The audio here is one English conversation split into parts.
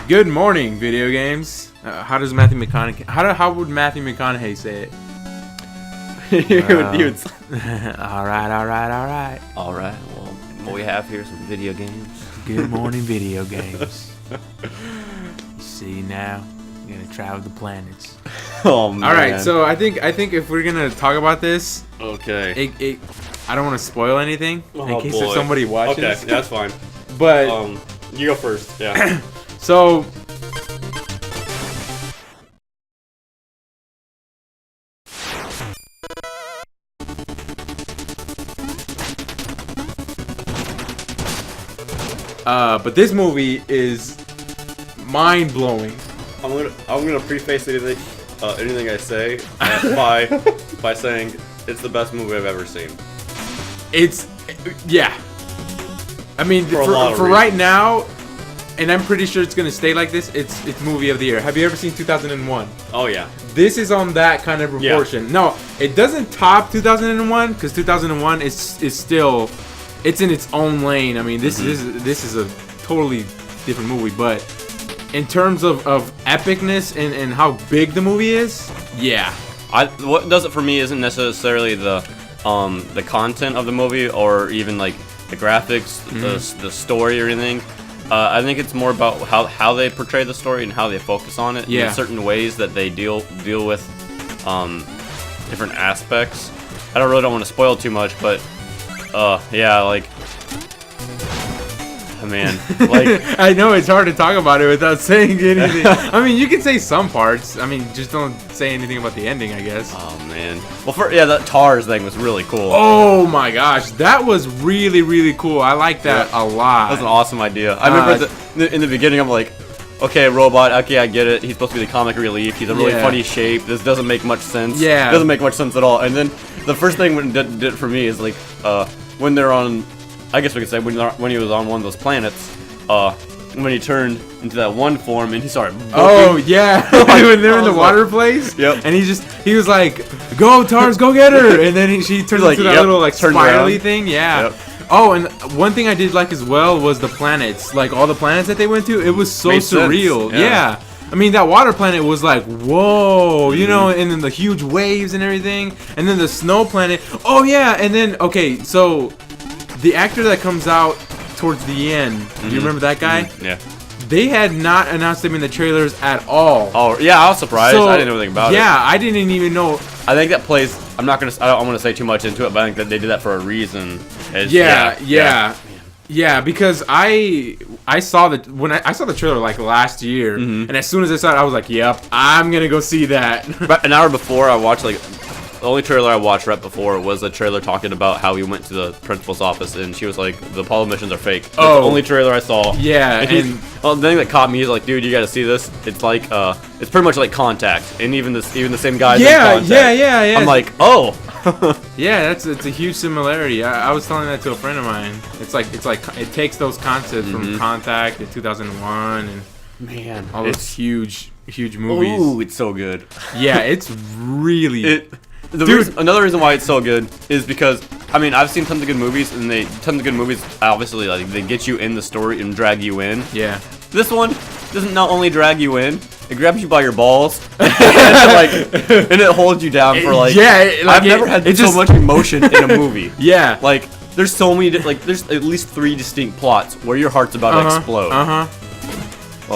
Good morning, video games. How does Matthew McConaughey? How would Matthew McConaughey say it? All right. All right. Well, what we have here is some video games. Good morning, video games. See now, we're gonna travel the planets. Oh man. All right. So I think if we're gonna talk about this, okay. I don't want to spoil anything in case boy. there's somebody watching. Okay, that's fine. But you go first. Yeah. so. But this movie is mind blowing. I'm gonna preface anything I say by saying it's the best movie I've ever seen. Yeah. I mean, for right now, and I'm pretty sure it's gonna stay like this. It's movie of the year. Have you ever seen 2001? Oh yeah. This is on that kind of proportion. Yeah. No, it doesn't top 2001 because 2001 is still, it's in its own lane. I mean, this is a totally different movie, but in terms of epicness and how big the movie is, yeah. What does it for me isn't necessarily the content of the movie or even like the graphics, the story or anything. I think it's more about how they portray the story and how they focus on it. Yeah. In certain ways that they deal with different aspects. I really don't want to spoil too much, but yeah, like. Man, like I know it's hard to talk about it without saying anything. I mean, you can say some parts. I mean, just don't say anything about the ending, I guess. Oh man. Well, that TARS thing was really cool. Oh my gosh, that was really cool. I like that a lot. That was an awesome idea. I remember in the beginning, I'm like, okay, robot. Okay, I get it. He's supposed to be the comic relief. He's a really funny shape. This doesn't make much sense. Yeah. It doesn't make much sense at all. And then the first thing when it did for me is like when they're on. I guess we could say when he was on one of those planets, when he turned into that one form and he started booking. Oh yeah, when they're in the water place. Yep. And he was like, "Go TARS, go get her!" And then she turned into that little like spirally thing. Yeah. Yep. Oh, and one thing I did like as well was the planets. Like all the planets that they went to, it was so surreal. Yeah. I mean, that water planet was like, whoa, you know, and then the huge waves and everything, and then the snow planet. Oh yeah, and then so. The actor that comes out towards the end, do you remember that guy? Yeah. They had not announced him in the trailers at all. Oh, yeah, I was surprised. I didn't know anything about it. Yeah, I didn't even know. I think that plays, I don't want to say too much into it, but I think that they did that for a reason. Yeah, because I saw I saw the trailer like last year, and as soon as I saw it, I was like, yep, I'm going to go see that. But an hour before, I watched the only trailer I watched right before was a trailer talking about how he went to the principal's office and she was like, the Apollo missions are fake. That's the only trailer I saw. Yeah, and the thing that caught me is like, dude, you gotta see this. It's like, it's pretty much like Contact, and even the same guys in Contact. Yeah. I'm like, oh. Yeah, it's a huge similarity. I was telling that to a friend of mine. It's like it takes those concepts from Contact in 2001 and man, all those huge movies. Ooh, it's so good. Yeah, it's really. Another reason why it's so good is because I mean I've seen tons of good movies and tons of good movies obviously like they get you in the story and drag you in. Yeah. This one doesn't not only drag you in, it grabs you by your balls and it holds you down for like. Yeah. I've never had so much emotion in a movie. Yeah. Like there's so many there's at least 3 distinct plots where your heart's about to explode. Oh,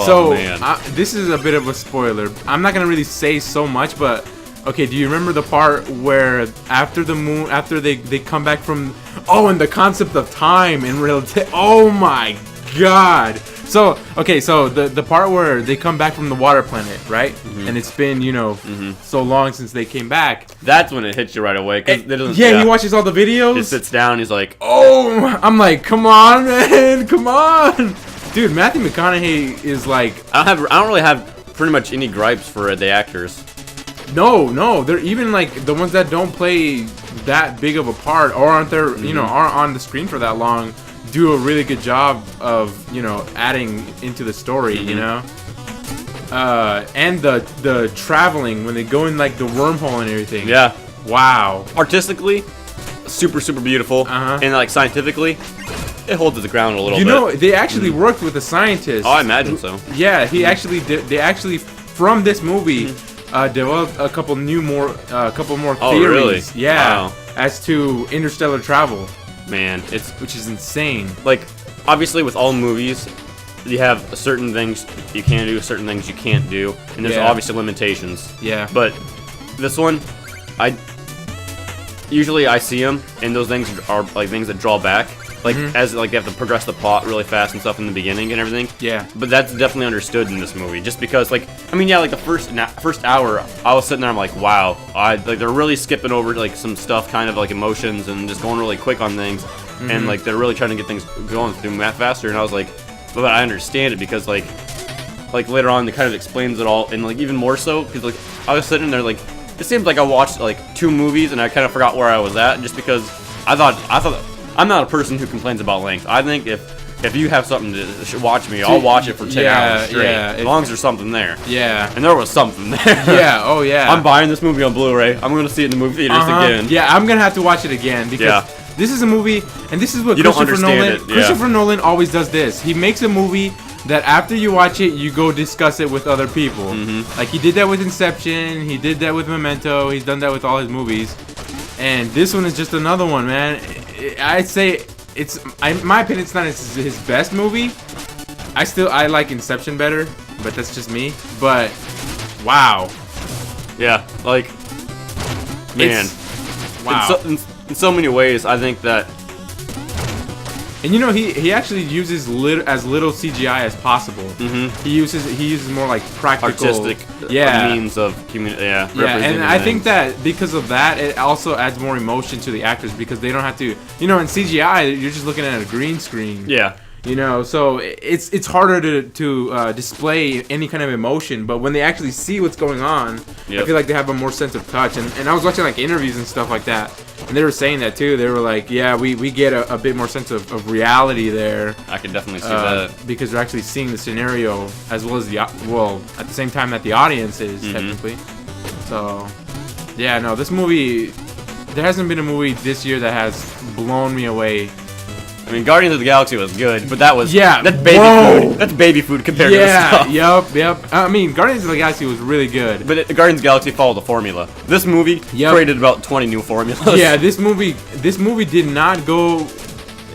so man. This is a bit of a spoiler. I'm not gonna really say so much, but. Okay, do you remember the part where after they come back from, and the concept of time in relative, oh my god. So, okay, so the part where they come back from the water planet, right? And it's been, so long since they came back. That's when it hits you right away. He watches all the videos. He sits down, he's like, oh, I'm like, come on, man, come on. Dude, Matthew McConaughey is like. I don't really have pretty much any gripes for the actors. No, they're even like the ones that don't play that big of a part or aren't there, aren't on the screen for that long, do a really good job of, adding into the story, and the traveling when they go in like the wormhole and everything. Yeah. Wow. Artistically, super beautiful, and like scientifically, it holds its ground a little You bit. know, they actually worked with a scientist. Oh, I imagine so. Yeah, he actually did. They actually from this movie developed a couple more theories. Oh, really? Yeah, Wow. as to interstellar travel, Man, it's which is insane. like obviously with all movies, you have certain things you can do, certain things you can't do, and there's Yeah. obviously limitations. Yeah. But this one, usually I see them, and those things are like things that draw back, like as like they have to progress the plot really fast and stuff in the beginning and everything. Yeah. But that's definitely understood in this movie, just because like I mean yeah, like the first hour, I was sitting there, I'm like, wow, like they're really skipping over like some stuff, kind of like emotions, and just going really quick on things, and like they're really trying to get things going through faster, and I was like, but I understand it because like later on, it kind of explains it all, and like even more so because like I was sitting there like it seems like I watched like 2 movies and I kind of forgot where I was at just because I thought I'm not a person who complains about length. I think if you have something to watch me, I'll watch it for 10 hours straight. Yeah, as long as there's something there. Yeah. And there was something there. Yeah. Oh yeah. I'm buying this movie on Blu-ray. I'm gonna see it in the movie theaters again. Yeah, I'm gonna have to watch it again because this is a movie, and this is what You don't Christopher understand Nolan. it, yeah. Christopher Nolan always does this. He makes a movie that after you watch it, you go discuss it with other people. Like he did that with Inception. He did that with Memento. He's done that with all his movies, and this one is just another one, man. I'd say in my opinion, it's not his best movie. I like Inception better, but that's just me. But wow, Yeah, like man, wow. in so many ways, I think that. And you know he actually uses as little CGI as possible. He uses more like practical, Artistic means of Yeah, and I think that because of that, it also adds more emotion to the actors because they don't have to. You know, in CGI, you're just looking at a green screen. Yeah. You know, so it's harder to display any kind of emotion. But when they actually see what's going on, I feel like they have a more sense of touch. And I was watching like interviews and stuff like that, and they were saying that too. They were like, yeah, we get a bit more sense of reality there. I can definitely see that because they're actually seeing the scenario as well as at the same time that the audience is technically. So yeah, no, this movie, there hasn't been a movie this year that has blown me away. I mean, Guardians of the Galaxy was good, but that's baby food. That's baby food compared to this stuff. Yep. I mean, Guardians of the Galaxy was really good. But Guardians of the Galaxy followed the formula. This movie created about 20 new formulas. Yeah, this movie did not go.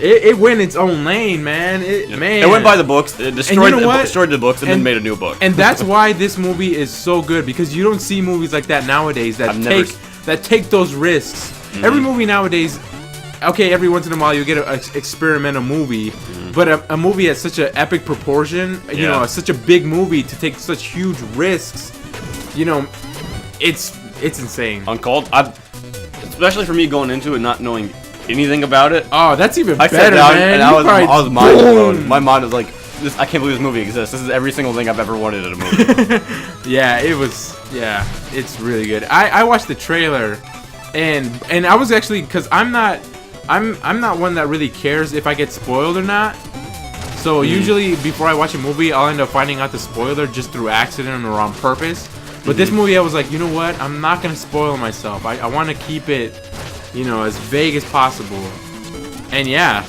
It went its own lane, man. Man, it went by the books. It destroyed, destroyed the books, and then made a new book. And that's why this movie is so good because you don't see movies like that nowadays that take those risks. Every movie nowadays. Okay, every once in a while you get an experimental movie, but a movie at such an epic proportion, you know, such a big movie to take such huge risks, you know, it's insane. Uncalled, especially for me going into it not knowing anything about it. Oh, that's even better, sat down man. And I was mind blown. My mind was like, I can't believe this movie exists. This is every single thing I've ever wanted in a movie. Yeah, it's really good. I watched the trailer, and I was actually, because I'm not one that really cares if I get spoiled or not. So usually before I watch a movie, I'll end up finding out the spoiler just through accident or on purpose. But this movie, I was like, you know what? I'm not gonna spoil myself. I want to keep it, you know, as vague as possible. And yeah,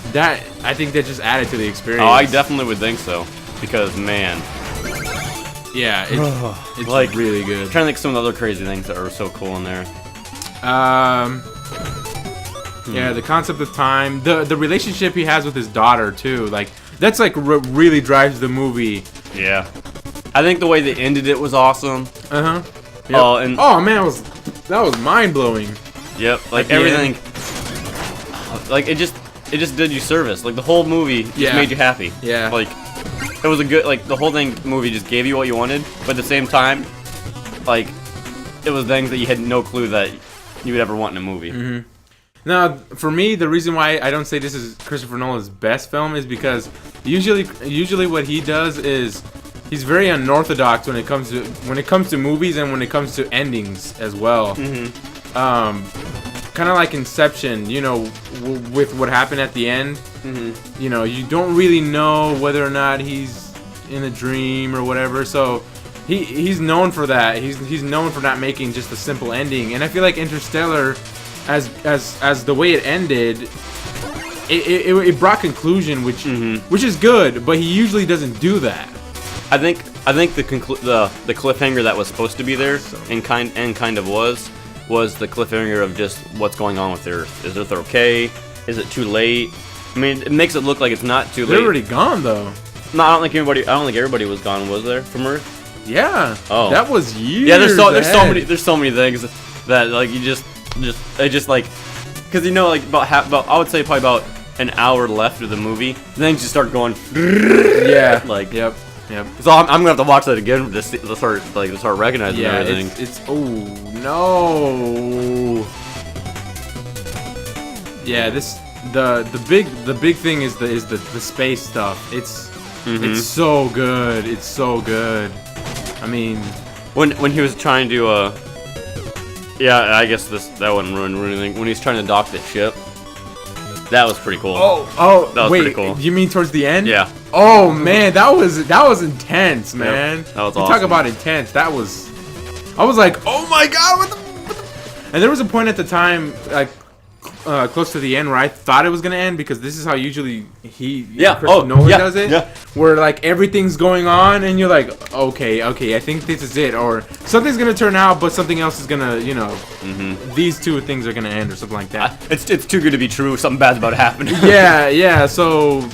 I think that just added to the experience. Oh, I definitely would think so. Because man, yeah, it's like really good. I'm trying to think of some of the other crazy things that are so cool in there. Yeah, the concept of time, the relationship he has with his daughter too, like that's like really drives the movie. Yeah, I think the way they ended it was awesome. Yep. Oh, and man, that was mind blowing. Yep, like everything, like it just did you service. Like the whole movie just made you happy. Yeah, like it was a good, like the whole movie just gave you what you wanted, but at the same time, like it was things that you had no clue that you would ever want in a movie. Now, for me, the reason why I don't say this is Christopher Nolan's best film is because usually what he does is he's very unorthodox when it comes to movies and when it comes to endings as well. Kind of like Inception, you know, with what happened at the end. You know, you don't really know whether or not he's in a dream or whatever. So he's known for that. He's known for not making just a simple ending. And I feel like Interstellar, as the way it ended, it brought conclusion, which is good, but he usually doesn't do that. I think the cliffhanger that was supposed to be there and kind of was the cliffhanger of just what's going on with Earth. Is Earth okay? Is it too late? I mean, it makes it look like it's not too late. They're already gone though. No, I don't think everybody was gone, was there, from Earth? Yeah. Oh. That was years. Yeah, there's so many things that like you just like, because you know, like about I would say probably about an hour left of the movie, things just start going. Yeah. Like Yep. So I'm gonna have to watch that again to start recognizing everything. It's oh no. Yeah, the big thing is the space stuff. It's so good. It's so good. I mean, when he was trying to yeah, I guess that wouldn't ruin anything. When he's trying to dock the ship, that was pretty cool. Oh, that was wait, pretty cool. You mean towards the end? Yeah. Oh man, that was intense, man. Yep, that was you awesome. talk about intense. I was like, oh my god, what the? And there was a point at the time, like close to the end, where I thought it was gonna end, because this is how usually Christopher Nolan does it. Yeah. Where like everything's going on, and you're like, okay, I think this is it, or something's gonna turn out, but something else is gonna, these two things are gonna end, or something like that. It's too good to be true. Something bad's about to happen. yeah. So,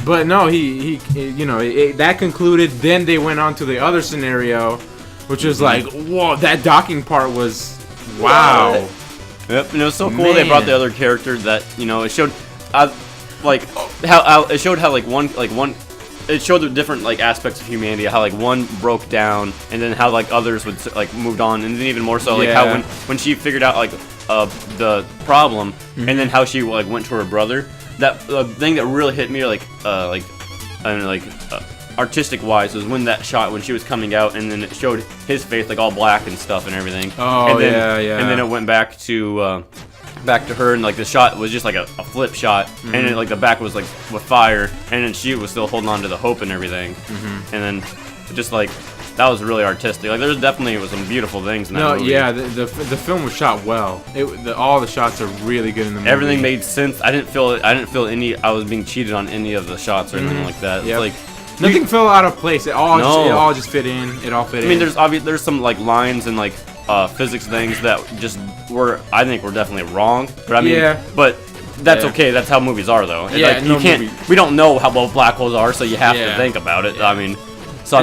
but no, he that concluded. Then they went on to the other scenario, which was like, whoa, that docking part was, wow. Yep, and it was so cool. They brought the other character that it showed, like how it showed how it showed the different like aspects of humanity. How like one broke down, and then how like others would like moved on, and then even more so like how when she figured out like the problem, and then how she like went to her brother. That thing that really hit me artistic wise was when that shot when she was coming out, and then it showed his face like all black and stuff and everything. Oh, and then, yeah. And then it went back to her, and like the shot was just like a flip shot, and then like the back was like with fire, and then she was still holding on to the hope and everything. And then just like that was really artistic. Like there was some beautiful things in that movie. Yeah, the film was shot well. All the shots are really good in the movie. Everything made sense. I didn't feel I was being cheated on any of the shots or anything like that. Yep. Like nothing fell out of place. It all just fit in. It all fit in. I mean, there's some like lines and like physics things that just I think were definitely wrong. But I mean, but that's okay. That's how movies are, though. Yeah, like, you can't. We don't know how well black holes are, so you have to think about it. I mean,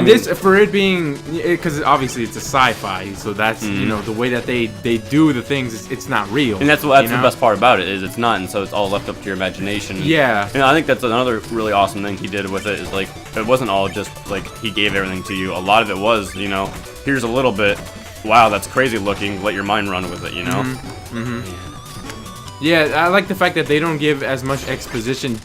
this for it being, because obviously it's a sci-fi, so that's the way that they do the things. It's not real, and that's the best part about it is it's not, and so it's all left up to your imagination. Yeah, and I think that's another really awesome thing he did with it is like it wasn't all just like he gave everything to you. A lot of it was here's a little bit. Wow, that's crazy looking. Let your mind run with it. Yeah, I like the fact that they don't give as much exposition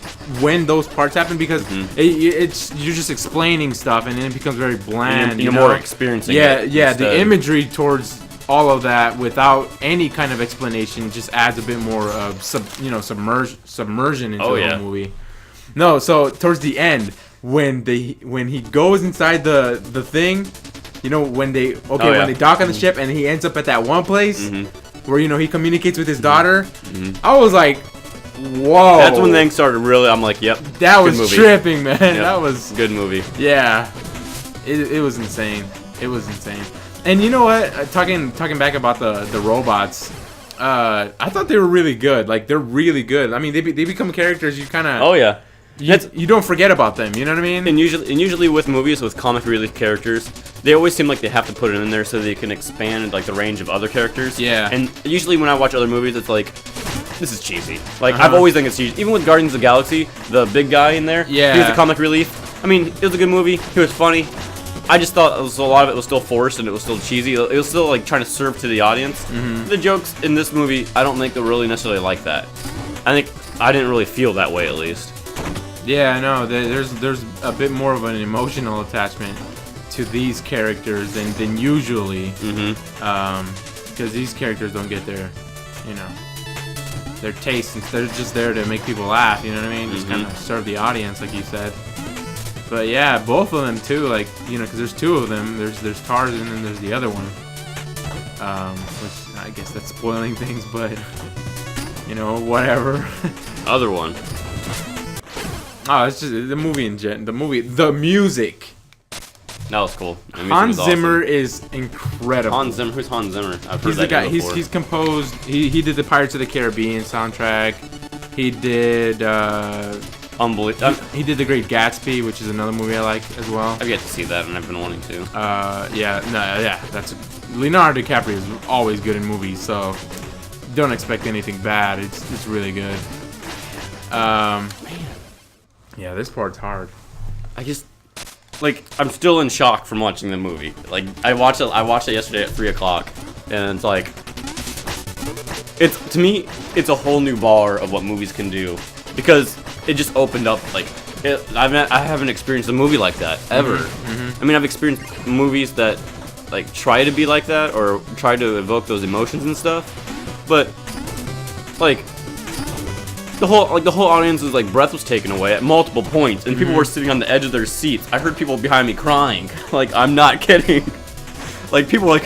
when those parts happen, because it's you're just explaining stuff, and then it becomes very bland. You're more experiencing. The imagery towards all of that without any kind of explanation just adds a bit more submersion into the whole movie. No, so towards the end when he goes inside the thing, when they dock on the ship and he ends up at that one place. Where he communicates with his daughter, I was like, "Whoa!" That's when things started really. I'm like, "Yep." That was tripping, man. Yep. That was good movie. Yeah, it was insane. It was insane. And you know what? Talking back about the robots, I thought they were really good. Like they're really good. I mean, they become characters you kind of. Oh yeah. You don't forget about them. You know what I mean? And usually with movies with comic relief characters, they always seem like they have to put it in there so they can expand like the range of other characters. Yeah. And usually when I watch other movies, it's like, this is cheesy. Like I've always think it's cheesy. Even with Guardians of the Galaxy, the big guy in there, he was the comic relief. I mean, it was a good movie. He was funny. I just thought a lot of it was still forced and it was still cheesy. It was still like trying to serve to the audience. The jokes in this movie, I don't think they're really necessarily like that. I didn't really feel that way, at least. Yeah, no, there's a bit more of an emotional attachment to these characters than usually, because these characters don't get their taste, and they're just there to make people laugh. You know what I mean? Just kind of serve the audience, like you said. But yeah, both of them too, like because there's two of them. There's Tarzan and then there's the other one, which I guess that's spoiling things, but whatever. other one. Oh, it's just the movie the music. That was cool. The music Hans was Zimmer awesome. is incredible. Hans Zimmer. Who's Hans Zimmer? I've heard He's the that guy. name before. He's composed. He did the Pirates of the Caribbean soundtrack. He did. Unbelievable. He did The Great Gatsby, which is another movie I like as well. I've yet to see that, and I've been wanting to. That's Leonardo DiCaprio is always good in movies, so don't expect anything bad. It's really good. Yeah, this part's hard. I just like I'm still in shock from watching the movie. Like I watched it yesterday at 3 o'clock, and it's like to me it's a whole new bar of what movies can do because it just opened up like I haven't experienced a movie like that ever. I mean, I've experienced movies that like try to be like that or try to evoke those emotions and stuff, but like the whole audience's like breath was taken away at multiple points, and people were sitting on the edge of their seats. I heard people behind me crying. Like, I'm not kidding. Like people were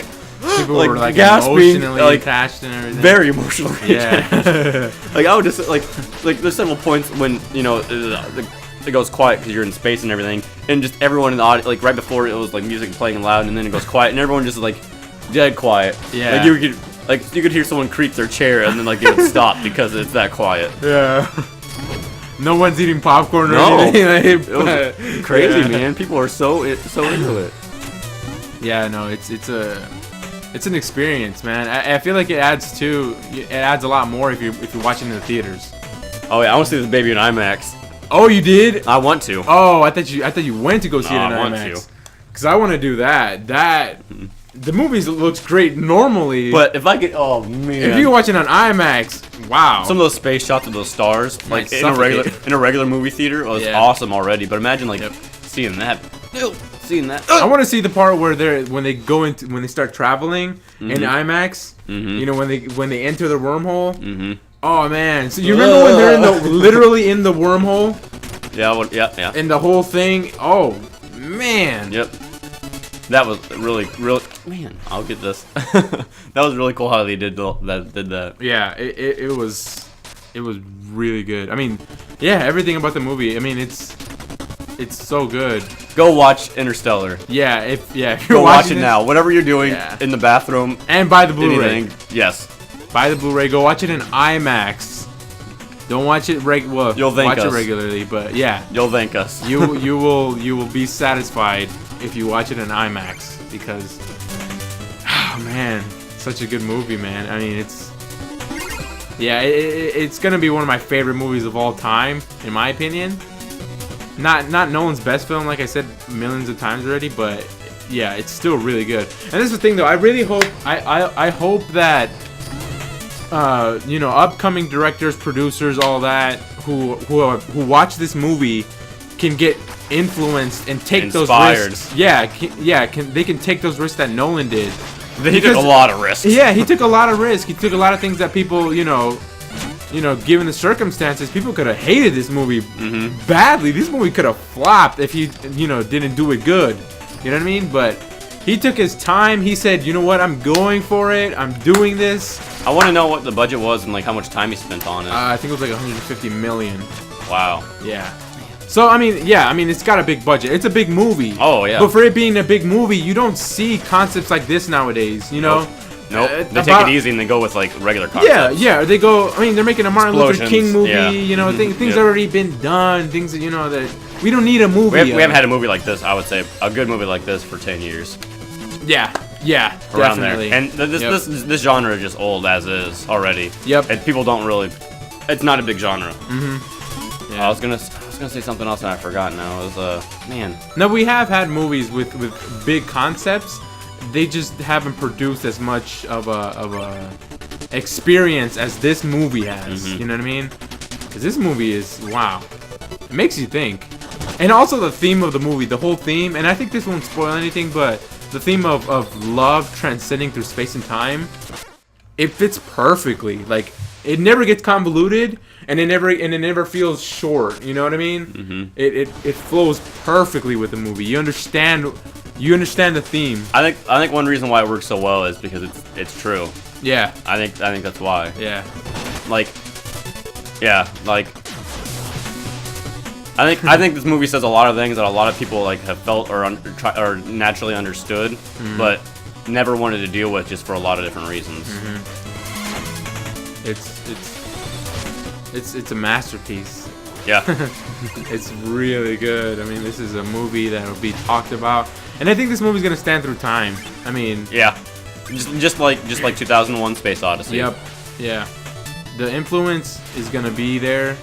like gasping, emotionally like attached and everything. very emotionally. Yeah. Like I would just like there's several points when it goes quiet because you're in space and everything, and just everyone in the audience, like right before it was like music playing loud, and then it goes quiet, and everyone just like dead quiet. Yeah. Like you could hear someone creak their chair, and then like they would stop because it's that quiet. Yeah. No one's eating popcorn or No. anything. It was crazy, man. People are so into it. Yeah, no, it's an experience, man. I feel like it adds a lot more if you're watching in the theaters. Oh yeah, I want to see this baby in IMAX. Oh, you did? I want to. Oh, I thought you went to go see it in I want IMAX. to. Cause I want to do that. The movie looks great normally, But if I could, oh man, if you watch it on IMAX, wow. some of those space shots of those stars, like in a regular movie theater, was awesome already. But imagine like seeing that. Seeing that. I want to see the part where when they start traveling in IMAX. You know, when they enter the wormhole. Oh man! So you remember when they're literally in the wormhole? Yeah. And the whole thing. Oh man! Yep. That was really. Man, I'll get this. That was really cool how they did that. Yeah, it was really good. I mean, yeah, everything about the movie. I mean, it's so good. Go watch Interstellar. Yeah, if you're Go watch watching it this, now. Whatever you're doing in the bathroom, and buy the Blu-ray. anything. Yes. Buy the Blu-ray. Go watch it in IMAX. Don't watch it You'll thank watch us. it regularly, but yeah, You'll thank us. you will be satisfied if you watch it in IMAX because, oh man, such a good movie, man. I mean, it's gonna be one of my favorite movies of all time, in my opinion. Not Nolan's best film, like I said millions of times already, but yeah, it's still really good. And this is the thing, though. I really hope I hope that upcoming directors, producers, all that who watch this movie can get influenced and take Inspired. those risks. Yeah, they can take those risks that Nolan did. He took a lot of risks. Yeah, he took a lot of risks. He took a lot of things that people, given the circumstances, people could have hated this movie badly. This movie could have flopped if he, didn't do it good. You know what I mean? But he took his time. He said, you know what? I'm going for it. I'm doing this. I want to know what the budget was and like how much time he spent on it. I think it was like 150 million. Wow. Yeah. So I mean, it's got a big budget. It's a big movie. Oh yeah. But for it being a big movie, you don't see concepts like this nowadays. You know. Nope. They take it easy and they go with like regular concepts. Yeah. They go. I mean, they're making a Martin Luther King movie. Yeah. Things already been done. Things that that we don't need a movie. We haven't had a movie like this. I would say a good movie like this for 10 years. Yeah, around definitely. there. And this genre is just old as is already. Yep. And people don't really. It's not a big genre. Yeah. I was gonna say something else and I forgot now. It was man. No, we have had movies with big concepts. They just haven't produced as much of a experience as this movie has. You know what I mean? Because this movie is wow. It makes you think. And also the theme of the movie, the whole theme. And I think this won't spoil anything, but the theme of love transcending through space and time, it fits perfectly. Like it never gets convoluted, and it never feels short. You know what I mean? It flows perfectly with the movie. You understand the theme. I think one reason why it works so well is because it's true. Yeah. I think that's why. Yeah. Like I think this movie says a lot of things that a lot of people like have felt or naturally understood, but never wanted to deal with just for a lot of different reasons. It's a masterpiece. Yeah. It's really good. I mean, this is a movie that will be talked about, and I think this movie's gonna stand through time. I mean, yeah, just like 2001: Space Odyssey. Yep. Yeah. The influence is gonna be there.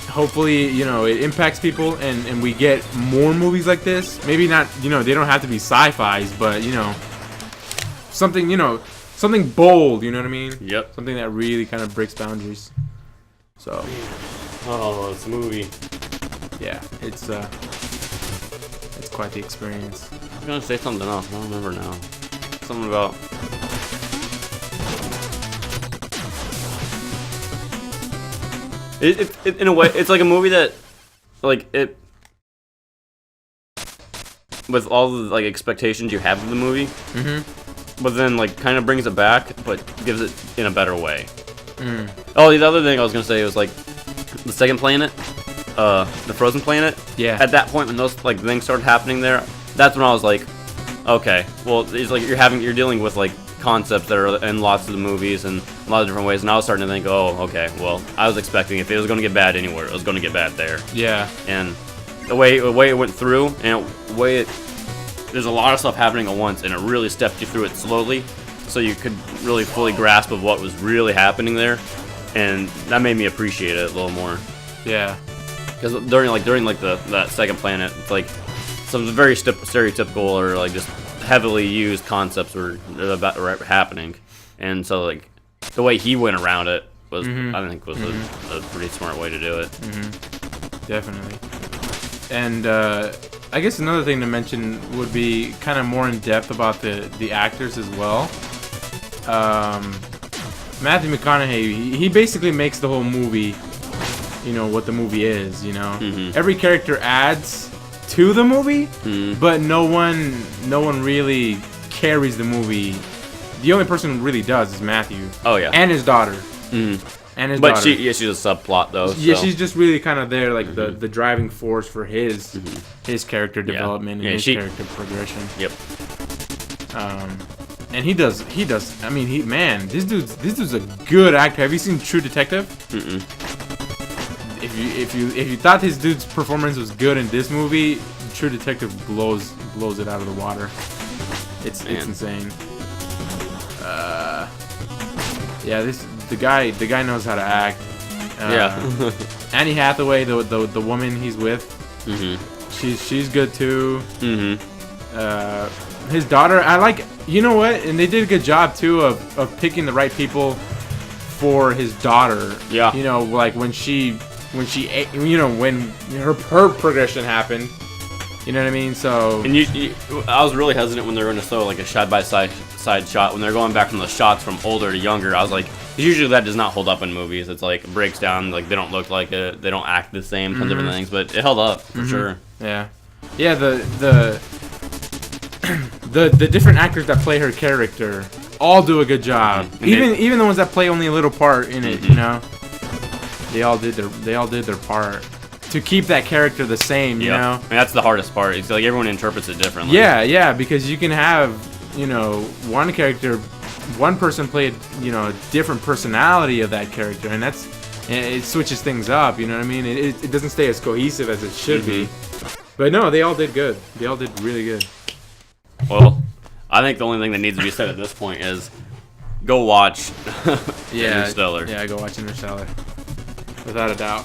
Hopefully, you know, it impacts people, and we get more movies like this. Maybe not, you know, they don't have to be sci-fis, but you know, something, you know, something bold. You know what I mean? Yep. Something that really kind of breaks boundaries. So. Oh, this movie. Yeah, it's quite the experience. I was gonna say something else. I don't remember now. Something about. It in a way, it's like a movie that, like it, with all the like expectations you have of the movie, but then like kind of brings it back, but gives it in a better way. Oh, the other thing I was gonna say was like the second planet, the frozen planet. Yeah. At that point, when those like things started happening there, that's when I was like, okay, well, it's like you're dealing with like concepts that are in lots of the movies and a lot of different ways, and I was starting to think, oh, okay, well, I was expecting if it was going to get bad anywhere, it was going to get bad there. Yeah. And the way it went through, and the way there's a lot of stuff happening at once, and it really stepped you through it slowly, so you could really fully grasp of what was really happening there, and that made me appreciate it a little more. Yeah. Because during that second planet, it's like some very stereotypical or like just heavily used concepts were about happening, and so like the way he went around it was, I think, was a pretty smart way to do it. Definitely. And I guess another thing to mention would be kind of more in depth about the actors as well. Matthew McConaughey, he basically makes the whole movie, you know, what the movie is. You know, every character adds to the movie, but no one really carries the movie. The only person who really does is Matthew. Oh yeah, and his daughter. And his but daughter. she's a subplot though. Yeah, so. she's just really kind of there, like the driving force for his character development and his character progression. Yep. And he does. I mean, this dude's a good actor. Have you seen True Detective? If you thought this dude's performance was good in this movie, True Detective blows it out of the water. It's insane. Yeah, the guy knows how to act. Annie Hathaway, the woman he's with, she's good too. His daughter, I like. You know what? And they did a good job too of picking the right people for his daughter. Yeah. You know, like when she you know, when her progression happened. You know what I mean? So. And I was really hesitant when they were going to show like a side-by-side shot. When they're going back from the shots from older to younger, I was like, usually that does not hold up in movies. It's like it breaks down, like they don't look like it, they don't act the same, tons of different things, but it held up for sure. Yeah. Yeah. The different actors that play her character all do a good job. Even the ones that play only a little part in it, you know, they all did their part to keep that character the same. You know, and that's the hardest part. It's like everyone interprets it differently. Yeah, because you can have, you know, one person played, you know, a different personality of that character, and it switches things up. You know what I mean? It doesn't stay as cohesive as it should be. But no, they all did good. They all did really good. Well, I think the only thing that needs to be said at this point is go watch Interstellar. Yeah, go watch Interstellar. Without a doubt.